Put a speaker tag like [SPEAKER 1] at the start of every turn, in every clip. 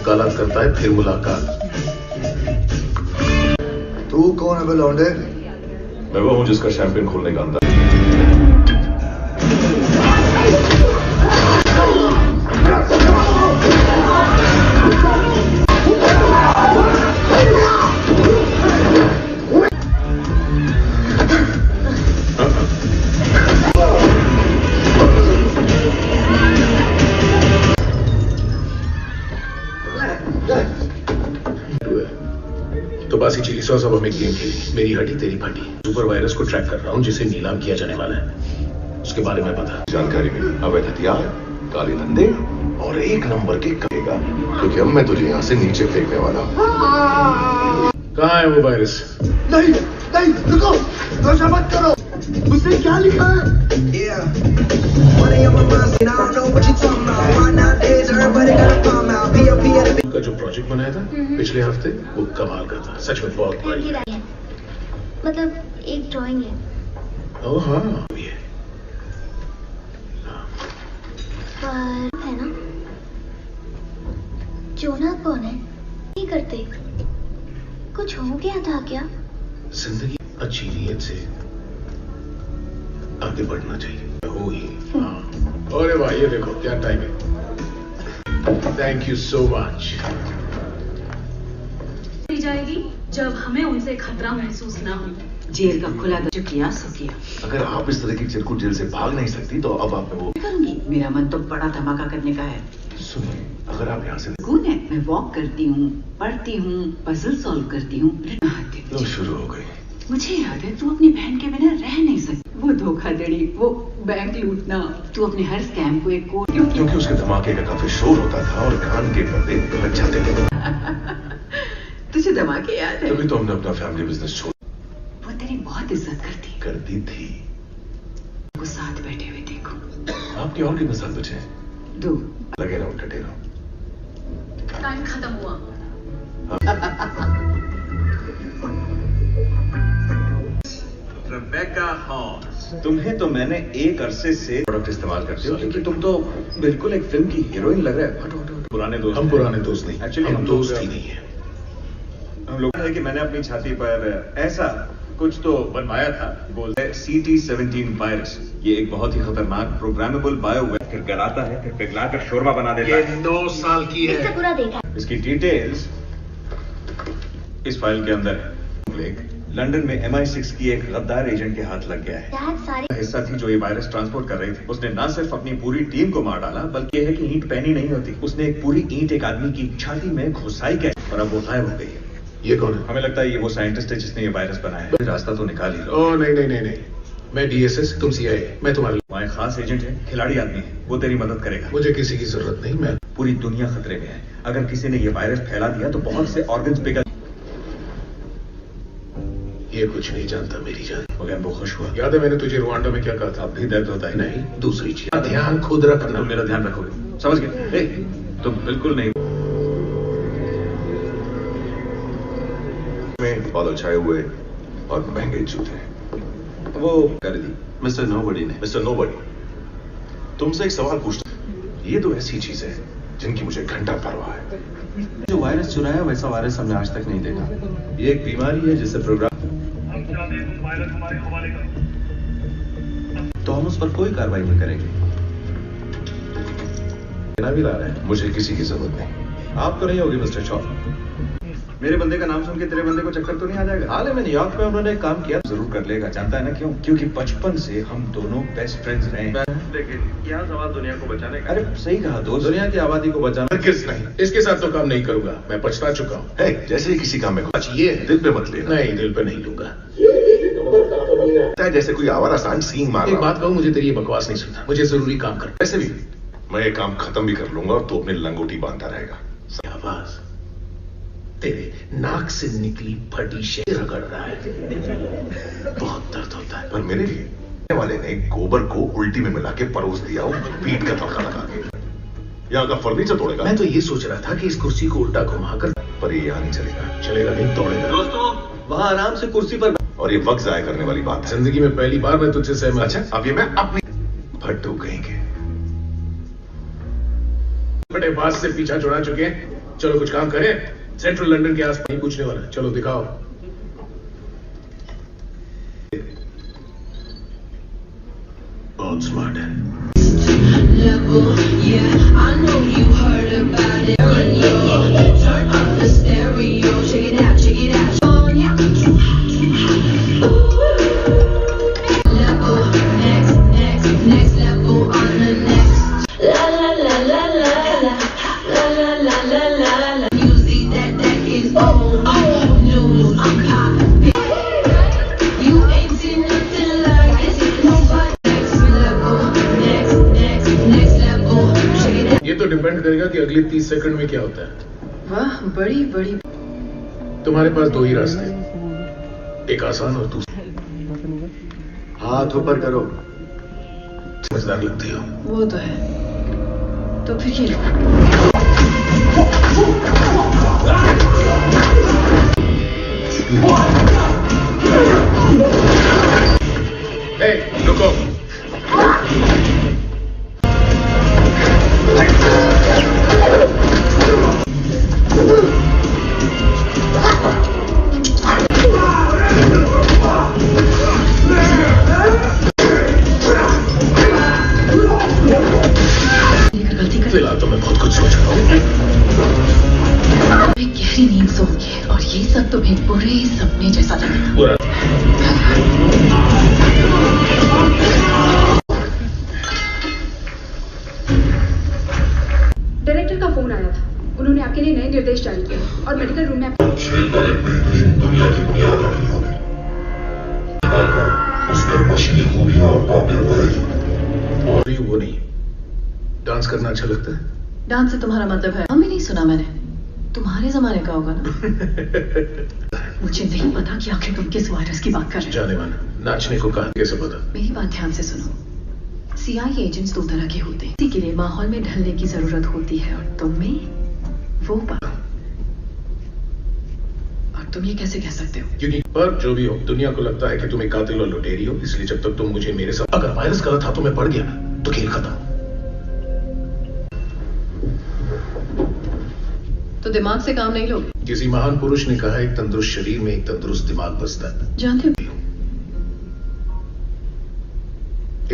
[SPEAKER 1] वकालत करता है, फिर मुलाकात।
[SPEAKER 2] तू कौन है बे लौंडे?
[SPEAKER 1] मैं वो हूं जिसका शैंपियन खोलने का अंदर। तो बासी चिली सॉस अब हमें गेम खेली। मेरी हड्डी तेरी फटी। सुपर वायरस को ट्रैक कर रहा हूं जिसे नीलाम किया जाने वाला है। उसके बारे में पता
[SPEAKER 3] जानकारी मिली। अवैध हथियार, काले धंधे और एक नंबर के करेगा, क्योंकि अब मैं तुझे यहाँ से नीचे फेंकने वाला हूँ।
[SPEAKER 1] कहाँ है वो वायरस?
[SPEAKER 2] नहीं नहीं, रुको, नशा मत करो। उसने क्या लिखा है?
[SPEAKER 1] का जो प्रोजेक्ट बनाया था पिछले हफ्ते, वो कमाल का था। सच में बहुत बढ़िया।
[SPEAKER 4] मतलब एक ड्राइंग है।
[SPEAKER 1] ओह हाँ, भी है।
[SPEAKER 4] पर है ना, जोना कौन है? नहीं करते। कुछ हो गया था क्या?
[SPEAKER 1] जिंदगी अच्छी नीयत से आगे बढ़ना चाहिए। हो ही। हाँ। अरे भाई ये देखो क्या टाइम है। Thank you so much.
[SPEAKER 5] जाएगी जब हमें उनसे खतरा महसूस ना हो।
[SPEAKER 6] जेल का खुला जो किया सो किया।
[SPEAKER 3] अगर आप इस तरह की चिरकुट जेल से भाग नहीं सकती तो अब आप वो
[SPEAKER 6] करूंगी। मेरा मन तो बड़ा धमाका करने का है।
[SPEAKER 3] सुनिए, अगर आप यहाँ से
[SPEAKER 6] कौन है? मैं वॉक करती हूँ, पढ़ती हूँ, पजल सॉल्व करती हूँ।
[SPEAKER 3] तो शुरू हो गई।
[SPEAKER 6] मुझे याद है तू अपनी बहन के बिना रह नहीं सकती। वो धोखाधड़ी, वो बैंक लूटना, तू अपने हर स्कैम को एक कोड
[SPEAKER 3] क्योंकि उसके धमाके का काफी शोर होता था और कान के पर्दे लग जाते थे।
[SPEAKER 6] तुझे धमाके याद है?
[SPEAKER 3] तभी तो हमने अपना फैमिली बिजनेस छोड़।
[SPEAKER 6] वो तेरी बहुत इज्जत
[SPEAKER 3] करती थी।
[SPEAKER 6] वो साथ बैठे हुए देखो।
[SPEAKER 3] आपके और कितने साल बचे हैं?
[SPEAKER 6] 2।
[SPEAKER 3] लगे रहो, डटे रहो।
[SPEAKER 5] टाइम खत्म हुआ।
[SPEAKER 7] रेबेका हॉर्स, तुम्हें तो मैंने एक अरसे से प्रोडक्ट इस्तेमाल करते हो, लेकिन तुम तो बिल्कुल एक फिल्म की हीरोइन लग रहा है। हटो।
[SPEAKER 1] पुराने दोस्त। हम पुराने दोस्त नहीं,
[SPEAKER 7] एक्चुअली
[SPEAKER 1] हम दोस्त ही नहीं है।
[SPEAKER 7] हम लोग है कि मैंने अपनी छाती पर ऐसा कुछ तो बनवाया था, बोलते हैं CT17 वायरस। ये एक बहुत ही खतरनाक प्रोग्रामेबल बायोवेयर, फिर गलाता है, फिर पिघला कर शोरबा बना देता है।
[SPEAKER 1] 9 साल की है।
[SPEAKER 4] इससे पूरा देखा।
[SPEAKER 7] इसकी डिटेल्स इस फाइल के अंदर है। लंदन में MI6 की एक गद्दार एजेंट के हाथ लग गया है।
[SPEAKER 4] डैड सारे
[SPEAKER 7] हिस्सा थी जो ये वायरस ट्रांसपोर्ट कर रही थी। उसने न सिर्फ अपनी पूरी टीम को मार डाला, बल्कि यह है कि ईंट पहनी नहीं होती, उसने एक पूरी ईंट एक आदमी की छाती में घुसाई के और अब वो गायब हो गई है।
[SPEAKER 1] ये कौन है?
[SPEAKER 7] हमें लगता है ये वो साइंटिस्ट है जिसने ये वायरस बनाया है। रास्ता तो निकाल ही लो।
[SPEAKER 1] ओह नहीं। मैं DSS, तुम CIA। मैं तुम्हारे
[SPEAKER 7] वहाँ एक खास एजेंट है, खिलाड़ी आदमी है, वो तेरी मदद करेगा।
[SPEAKER 1] मुझे किसी की जरूरत नहीं। मैं
[SPEAKER 7] पूरी दुनिया खतरे में है। अगर किसी ने ये वायरस फैला दिया तो बहुत से ऑर्गन्स पिघल।
[SPEAKER 1] ये कुछ नहीं जानता मेरी जान।
[SPEAKER 7] मगर वो खुश हुआ।
[SPEAKER 1] याद है मैंने तुझे रुआंडा में क्या कहा था?
[SPEAKER 7] अब भी दर्द होता है।
[SPEAKER 1] नहीं, दूसरी चीज। ध्यान खुद रखना।
[SPEAKER 7] तुम मेरा ध्यान रखोगे, समझ गए? तुम बिल्कुल नहीं।
[SPEAKER 3] में बादल छाए हुए और महंगे जूते।
[SPEAKER 7] वो कर दी
[SPEAKER 3] मिस्टर नोबडी ने। मिस्टर नोबडी, तुमसे एक सवाल पूछता। ये तो ऐसी चीज है जिनकी मुझे घंटा परवाह है।
[SPEAKER 8] जो वायरस चुराया वैसा वायरस हमने आज तक नहीं देखा। ये एक बीमारी है जिससे प्रोग्राम, तो हम उस पर कोई कार्रवाई नहीं करेंगे। भी ला रहे हैं।
[SPEAKER 3] मुझे किसी की जरूरत नहीं।
[SPEAKER 8] आपको नहीं होगी मिस्टर शॉ।
[SPEAKER 7] मेरे बंदे का नाम सुन के तेरे बंदे को चक्कर तो नहीं आ जाएगा?
[SPEAKER 8] हाल ही में न्यूयॉर्क में उन्होंने काम किया।
[SPEAKER 7] जरूर कर लेगा। जानता है ना क्यों? क्योंकि बचपन से हम दोनों बेस्ट फ्रेंड्स रहे हैं। लेकिन क्या सवाल दुनिया को बचाने का?
[SPEAKER 8] अरे सही कहा दोस्त, दुनिया की आबादी को बचाना।
[SPEAKER 1] किस नहीं, इसके साथ तो काम नहीं करूंगा। मैं पछता चुका हूँ।
[SPEAKER 3] जैसे ही किसी काम में
[SPEAKER 1] कुछ ये
[SPEAKER 3] दिल पे मत लेना।
[SPEAKER 1] नहीं, दिल पे नहीं लूंगा।
[SPEAKER 3] जैसे कोई आवारा सांड सींग मार
[SPEAKER 1] एक
[SPEAKER 3] रहा।
[SPEAKER 1] बात कहूँ, मुझे तेरी ये बकवास नहीं सुनना। मुझे जरूरी काम कर।
[SPEAKER 3] वैसे भी मैं ये काम खत्म भी कर लूंगा और तू अपनी लंगोटी बांधता रहेगा।
[SPEAKER 1] आवाज तेरे नाक से निकली फटी शे रगड़ रहा है। बहुत दर्द होता है।
[SPEAKER 3] पर मेरे लिए वाले ने गोबर को उल्टी में मिला के परोस दिया और पीठ का तड़का लगा के यहाँ का फर्नीचर तोड़ेगा।
[SPEAKER 1] मैं तो ये सोच रहा था कि इस कुर्सी को उल्टा घुमाकर,
[SPEAKER 3] पर ये यहाँ नहीं चलेगा।
[SPEAKER 1] चलेगा नहीं, तोड़ेगा।
[SPEAKER 8] दोस्तों वहां आराम से कुर्सी पर।
[SPEAKER 3] और ये वक्त जाया करने वाली बात है।
[SPEAKER 1] जिंदगी में पहली बार मैं तुझसे सहमत।
[SPEAKER 3] अच्छा, अब ये मैं अपनी भट्टू कहेंगे।
[SPEAKER 1] बड़े बात से पीछा छुड़ा चुके हैं। चलो कुछ काम करें। सेंट्रल लंदन के आसपास नहीं पूछने वाला। चलो दिखाओ। बहुत स्मार्ट है। ये तो डिपेंड करेगा कि अगले 30 सेकंड में क्या होता है।
[SPEAKER 6] वाह, बड़ी बड़ी।
[SPEAKER 1] तुम्हारे पास दो ही रास्ते, एक आसान और दूसरा।
[SPEAKER 2] हाथ ऊपर करो।
[SPEAKER 1] समझदार लगती हो।
[SPEAKER 6] वो तो है। तो फिर ये लो।
[SPEAKER 1] ए, रुको। फिलहाल तो मैं बहुत कुछ सोच रहा हूँ।
[SPEAKER 6] मैं गहरी नींद सो गई है और ये सब तुम्हें बुरे सपने जैसा लगेगा।
[SPEAKER 1] बुरा।
[SPEAKER 5] डायरेक्टर का फोन आया था। उन्होंने आपके लिए नए निर्देश जारी किए और मेडिकल रूम में
[SPEAKER 1] वो नहीं, डांस करना अच्छा लगता है।
[SPEAKER 6] डांस से तुम्हारा मतलब है? हम भी नहीं सुना मैंने। तुम्हारे जमाने का होगा ना। मुझे नहीं पता कि आखिर तुम किस वायरस की बात कर रहे हो।
[SPEAKER 1] जाने माना, नाचने को कहा, कैसे पता?
[SPEAKER 6] मेरी बात ध्यान से सुनो। सीआईए एजेंट्स दो तरह के होते हैं। किसी के लिए माहौल में ढलने की जरूरत होती है और तुम में वो बात। और तुम ये कैसे कह सकते हो?
[SPEAKER 1] क्योंकि पर जो भी हो, दुनिया को लगता है कि तुम एक कातिल और लुटेरी हो, इसलिए जब तक तुम मुझे मेरे साथ, अगर वायरस गलत हाथों में पड़ गया तो खेल खत्म।
[SPEAKER 6] तो दिमाग से काम नहीं लोगे?
[SPEAKER 1] किसी महान पुरुष ने कहा, एक तंदुरुस्त शरीर में एक तंदुरुस्त दिमाग बसता है।
[SPEAKER 6] जानते हो?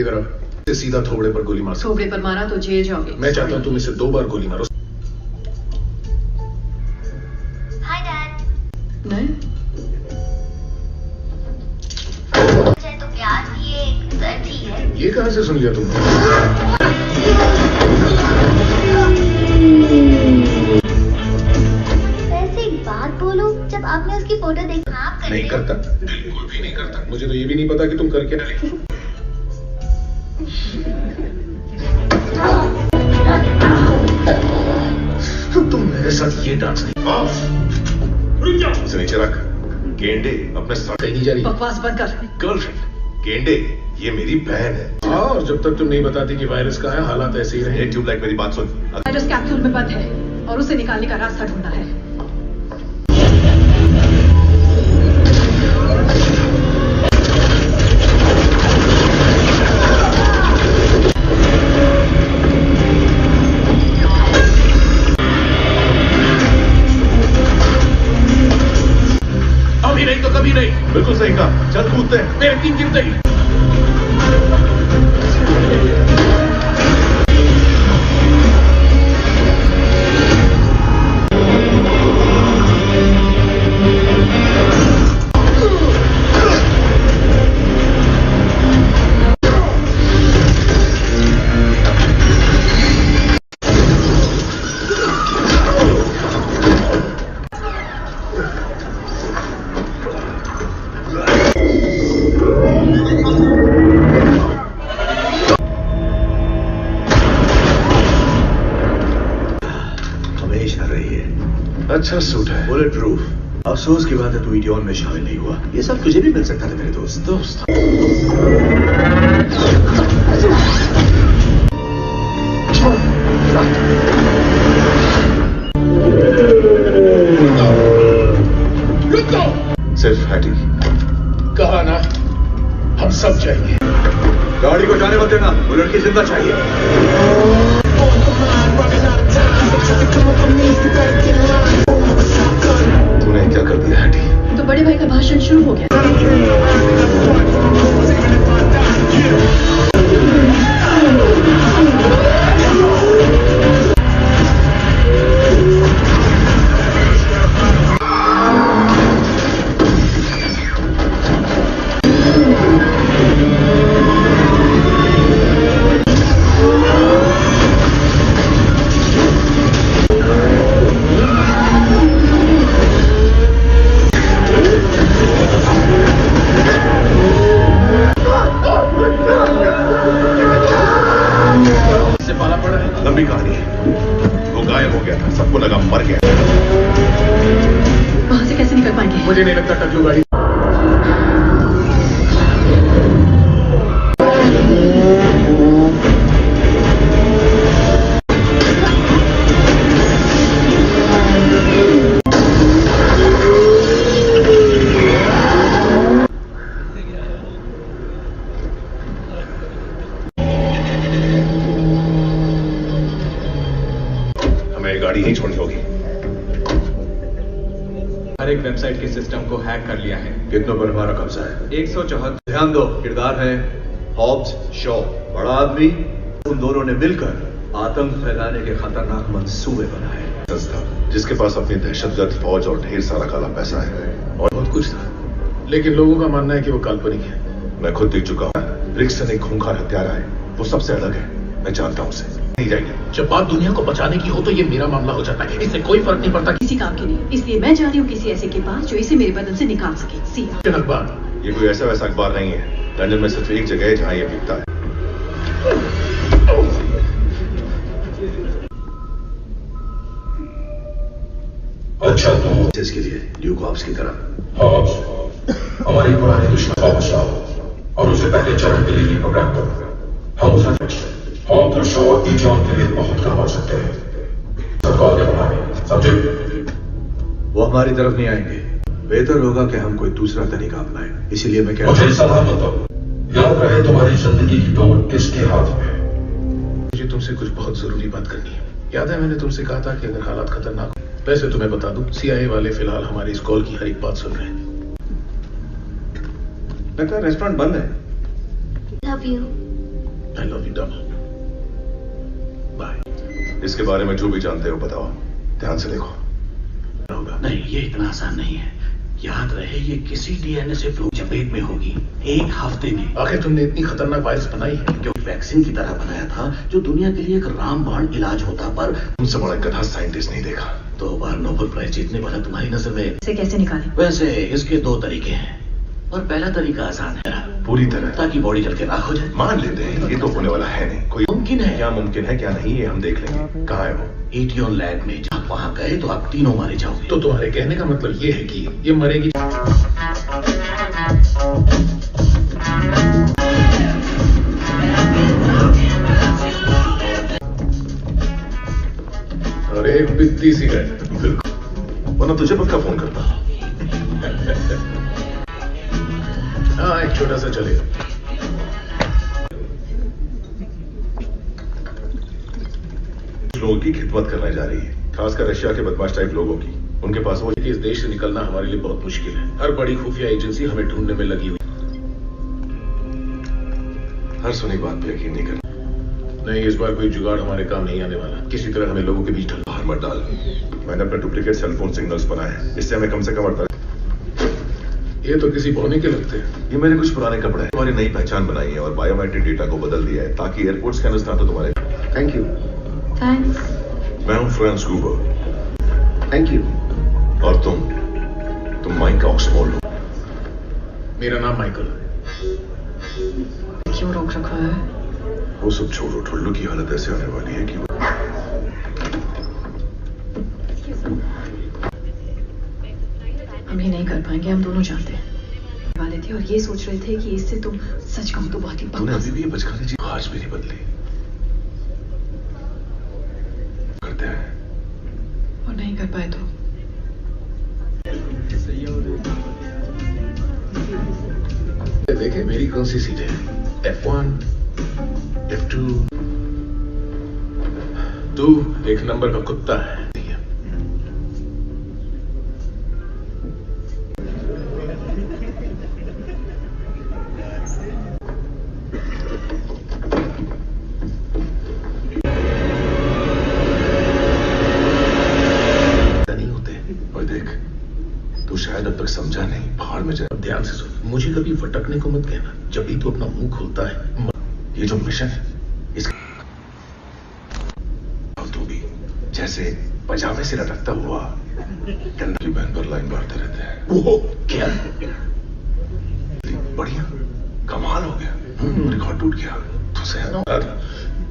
[SPEAKER 1] इधर आओ। सीधा थोबड़े पर गोली मार सकते।
[SPEAKER 6] थोबड़े पर मारा तो जेल जाओगे।
[SPEAKER 1] मैं चाहता हूं तुम इसे 2 बार गोली मारो।
[SPEAKER 4] Hi dad.
[SPEAKER 6] नहीं,
[SPEAKER 4] तो प्यार की एक दर्द ही है।
[SPEAKER 1] ये कहां से सुन लिया तुमने?
[SPEAKER 4] वैसे एक बात बोलूं, जब आपने उसकी फोटो देखी, आप करते
[SPEAKER 1] नहीं करता, बिल्कुल भी नहीं करता। मुझे तो ये भी नहीं पता कि तुम करके डाले। तुम मेरे साथ ये डांस नहीं।
[SPEAKER 3] इसे नीचे रख। गेंडे अपने साथ
[SPEAKER 1] कहीं नहीं जा रही।
[SPEAKER 6] बकवास बंद कर।
[SPEAKER 3] गर्लफ्रेंड। गेंडे, ये मेरी बहन है।
[SPEAKER 1] और जब तक तुम नहीं बताती कि वायरस कहाँ है, हालात ऐसे ही रहे।
[SPEAKER 3] एक ट्यूबलाइट, मेरी बात सुन।
[SPEAKER 6] वायरस कैप्सूल में बंद है और उसे निकालने का रास्ता ढूंढना है।
[SPEAKER 1] अभी नहीं तो कभी नहीं।
[SPEAKER 3] बिल्कुल सही कहा। चल कूदते हैं।
[SPEAKER 1] मेरे 3 गिरते ही।
[SPEAKER 3] अच्छा सूट है।
[SPEAKER 2] Bullet proof. अफसोस की बात है तू इडियन में शामिल नहीं हुआ। ये सब तुझे भी मिल सकता था मेरे दोस्त।
[SPEAKER 3] सिर्फ हैटी।
[SPEAKER 1] कहा ना, हम सब जाएंगे।
[SPEAKER 2] गाड़ी को जाने मत देना। वो लड़की जिंदा चाहिए।
[SPEAKER 6] बड़े भाई का भाषण शुरू हो गया।
[SPEAKER 3] लंबी कहानी है। वो गायब हो गया था, सबको लगा मर गया।
[SPEAKER 6] वहां से कैसे निकल पाएंगे?
[SPEAKER 1] मुझे नहीं लगता टकलू गाड़ी
[SPEAKER 3] गाड़ी नहीं छोड़नी होगी।
[SPEAKER 7] हर एक वेबसाइट के सिस्टम को हैक कर लिया है।
[SPEAKER 3] कितनों पर हमारा कब्जा है?
[SPEAKER 7] 174।
[SPEAKER 8] ध्यान दो, किरदार है हॉब्स शॉ। बड़ा आदमी, उन दोनों ने मिलकर आतंक फैलाने के खतरनाक मंसूबे बनाए।
[SPEAKER 3] संस्था जिसके पास अपनी दहशतगर्द फौज और ढेर सारा काला पैसा है
[SPEAKER 1] और बहुत कुछ था, लेकिन लोगों का मानना है कि वो काल्पनिक है।
[SPEAKER 3] मैं खुद देख चुका हूँ। ब्रिक्सन एक खूंखार हत्यारा है, वो सबसे अलग है। मैं जानता हूँ उसे। नहीं जाएंगे।
[SPEAKER 1] जब बात दुनिया को बचाने की हो तो ये मेरा मामला हो जाता है, इससे कोई फर्क नहीं पड़ता
[SPEAKER 6] किसी काम के लिए। इसलिए मैं जा रही हूँ किसी ऐसे के पास जो इसे मेरे बदन से निकाल सके। सिया
[SPEAKER 3] अखबार ये कोई ऐसा वैसा अखबार नहीं है। लंदन में सिर्फ एक जगह है जहाँ ये बिकता है।
[SPEAKER 9] अच्छा तो
[SPEAKER 3] इसके लिए ल्यूक हॉब्स की तरह
[SPEAKER 9] हमारी पुरानी दुश्मन को बचाओ और उसे पहले चरण के लिए प्रोग्राम करो। हम उसे हम तो शो ईजॉन के लिए बहुत काम आ सकते हैं। सरकार के बनाने समझे?
[SPEAKER 8] वो हमारी तरफ नहीं आएंगे। बेहतर होगा कि हम कोई दूसरा तरीका अपनाएं। इसीलिए मैं कह
[SPEAKER 9] मुझे सलाह मत दो। याद रहे तुम्हारी जिंदगी की डोर किसके हाथ में?
[SPEAKER 1] मुझे तुमसे कुछ बहुत जरूरी बात करनी है। याद है मैंने तुमसे कहा था कि अगर हालात खतरनाक हो। वैसे तुम्हें बता दूं, CIA वाले फिलहाल हमारी इस कॉल की हर एक बात सुन रहे हैं।
[SPEAKER 7] लगता है रेस्टोरेंट बंद है।
[SPEAKER 4] Love you.
[SPEAKER 1] I love you double. Bye.
[SPEAKER 3] इसके बारे में जो भी जानते हो बताओ। ध्यान से देखो।
[SPEAKER 1] होगा
[SPEAKER 10] नहीं, ये इतना आसान नहीं है। याद रहे ये किसी DNA से फ्लू चपेट में होगी 1 हफ्ते में।
[SPEAKER 1] आखिर तुमने इतनी खतरनाक वायरस बनाई है
[SPEAKER 10] जो वैक्सीन की तरह बनाया था, जो दुनिया के लिए एक रामबाण इलाज होता, पर
[SPEAKER 3] तुमसे बड़ा गधा साइंटिस्ट नहीं देखा।
[SPEAKER 10] 2 बार नोबेल प्राइज जीतने वाला तुम्हारी नजर में
[SPEAKER 6] इसे कैसे निकालें?
[SPEAKER 10] वैसे इसके 2 तरीके हैं, और पहला तरीका आसान है
[SPEAKER 3] पूरी तरह,
[SPEAKER 10] ताकि बॉडी जल के राख हो जाए।
[SPEAKER 3] मान लेते हैं ये तो होने वाला है नहीं। कोई
[SPEAKER 10] मुमकिन है।
[SPEAKER 3] क्या मुमकिन है क्या नहीं, ये हम देख लेंगे। कहाँ है वो?
[SPEAKER 10] ETON लैब में। जब वहां गए तो आप तीनों मारे जाओगे।
[SPEAKER 1] तो तुम्हारे कहने का मतलब ये है कि ये मरेगी। और एक बित्ती सिगरेट।
[SPEAKER 3] बिल्कुल, वरना तुझे पक्का फोन करता।
[SPEAKER 1] हाँ, एक छोटा सा चलेगा।
[SPEAKER 3] लोगों की खिदमत करने जा रही है, खासकर रशिया के बदमाश टाइप लोगों की। उनके पास वो
[SPEAKER 1] इस देश से निकलना हमारे लिए बहुत मुश्किल है। हर बड़ी खुफिया एजेंसी हमें ढूंढने में लगी हुई।
[SPEAKER 3] हर सुनी बात पे यकीन नहीं करना।
[SPEAKER 1] नहीं, इस बार कोई जुगाड़ हमारे काम नहीं आने वाला। किसी तरह हमें लोगों के बीच ढल
[SPEAKER 3] बाहर मत डाल। मैंने अपने डुप्लीकेट सेलफोन सिग्नल्स बनाए हैं, इससे हमें कम से कम 48।
[SPEAKER 1] ये तो किसी बौने के लगते हैं।
[SPEAKER 3] ये मेरे कुछ पुराने कपड़े हैं। तुम्हारी नई पहचान बनाई है और बायोमेट्रिक डेटा को बदल दिया है ताकि एयरपोर्ट स्कैनर्स ना तो तुम्हारे।
[SPEAKER 2] Thank you.
[SPEAKER 4] थैंक्स।
[SPEAKER 3] मैं हूं फ्रांस गूबर।
[SPEAKER 2] Thank you.
[SPEAKER 3] और तुम माइक ऑक्सफोर्ड हो।
[SPEAKER 1] मेरा नाम माइकल है।
[SPEAKER 6] क्यों रोक रखा है?
[SPEAKER 3] वो सब छोड़ो, ठुल्लू की हालत ऐसे आने वाली है कि
[SPEAKER 6] हम ये नहीं कर पाएंगे, हम दोनों जानते हैं। वाले थे और ये सोच रहे थे कि इससे तुम सच कहूं तो बहुत ही
[SPEAKER 3] तूने अभी भी ये बचकाने की आज भी नहीं बदली। करते हैं
[SPEAKER 6] और नहीं कर पाए तो
[SPEAKER 1] देखे मेरी कौन सी सीट है? F1, F2। तू एक नंबर का कुत्ता है। मुझे कभी भटकने को मत कहना। जब भी तू अपना मुंह खोलता है
[SPEAKER 3] ये जो मिशन है इसका तू भी जैसे पजामे से लटकता हुआ गंदा की बहन पर लाइन मारते रहते हैं।
[SPEAKER 1] वो क्या?
[SPEAKER 3] बढ़िया, कमाल हो गया। रिकॉर्ड टूट गया तो सही।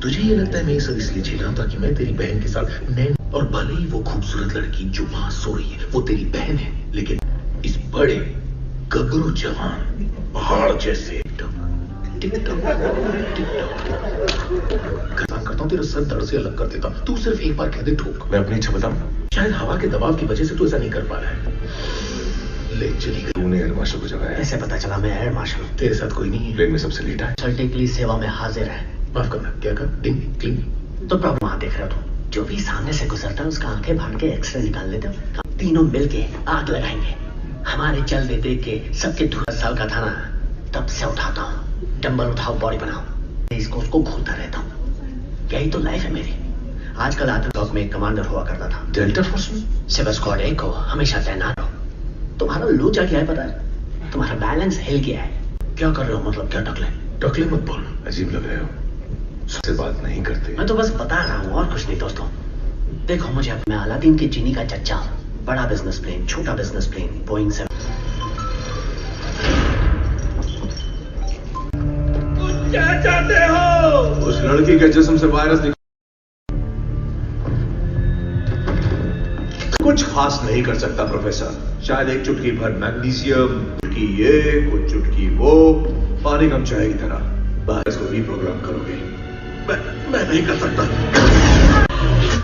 [SPEAKER 1] तुझे ये लगता है मैं ये सब इसलिए झेल रहा हूं ताकि मैं तेरी बहन के साथ नैन, और भले ही वो खूबसूरत लड़की जो वहां सो रही है वो तेरी बहन है, लेकिन इस बड़े गबरू जवान पहाड़ जैसे करता हूँ तेरा सर धड़ से अलग कर देता हूं। तू सिर्फ एक बार कह दे ठोक।
[SPEAKER 3] मैं अपनी इच्छा बताऊं?
[SPEAKER 1] शायद हवा के दबाव की वजह से तू ऐसा नहीं कर पा रहा है। ले चली गई।
[SPEAKER 3] तूने एयर मार्शल को जगाया?
[SPEAKER 10] ऐसे पता चला मैं एयर मार्शल हूँ।
[SPEAKER 1] तेरे साथ कोई नहीं है?
[SPEAKER 3] प्लेन में सबसे लेट है।
[SPEAKER 10] चलने के लिए सेवा में हाजिर है।
[SPEAKER 1] माफ करना, क्या कहा? डिंग क्लिंग।
[SPEAKER 10] तो प्रॉब्लम वहां देख रहे हो तुम, जो भी सामने से गुजरता है उसका आंखें फाड़ के एक्सरे निकाल लेते हो। तीनों मिलके आग लगाएंगे। हमारे चलते देख के सबके 10 साल का था ना, तब से उठाता हूँ, डंबल उठाओ, बॉडी बनाओ, इसको उसको घूरता रहता हूँ। यही तो लाइफ है मेरी। आजकल आतंकवाद में एक कमांडर हुआ करता था
[SPEAKER 3] डेल्टा फोर्स में।
[SPEAKER 10] सिर्फ स्क्वाड 1 को हमेशा तैनात रहो। तुम्हारा लोचा क्या है पता है? तुम्हारा बैलेंस हिल गया है। क्या कर रहे हो? मतलब क्या टकले?
[SPEAKER 1] टकले मत बोल,
[SPEAKER 3] अजीब लग रहे हो, सबसे बात नहीं करते।
[SPEAKER 10] मैं तो बस बता रहा हूँ और कुछ नहीं दोस्तों। देखो मुझे, मैं अलादीन की चीनी का चच्चा हूँ। बड़ा बिजनेस प्लेन, छोटा बिजनेस प्लेन, बोइंग से।
[SPEAKER 8] क्या चाहते हो? उस लड़की के जिस्म से वायरस कुछ खास नहीं कर सकता प्रोफेसर। शायद एक चुटकी भर मैग्नीशियम, चुटकी ये, कुछ चुटकी वो, पानी कम चाय की तरह वायरस को रीप्रोग्राम करोगे।
[SPEAKER 1] मैं नहीं कर सकता।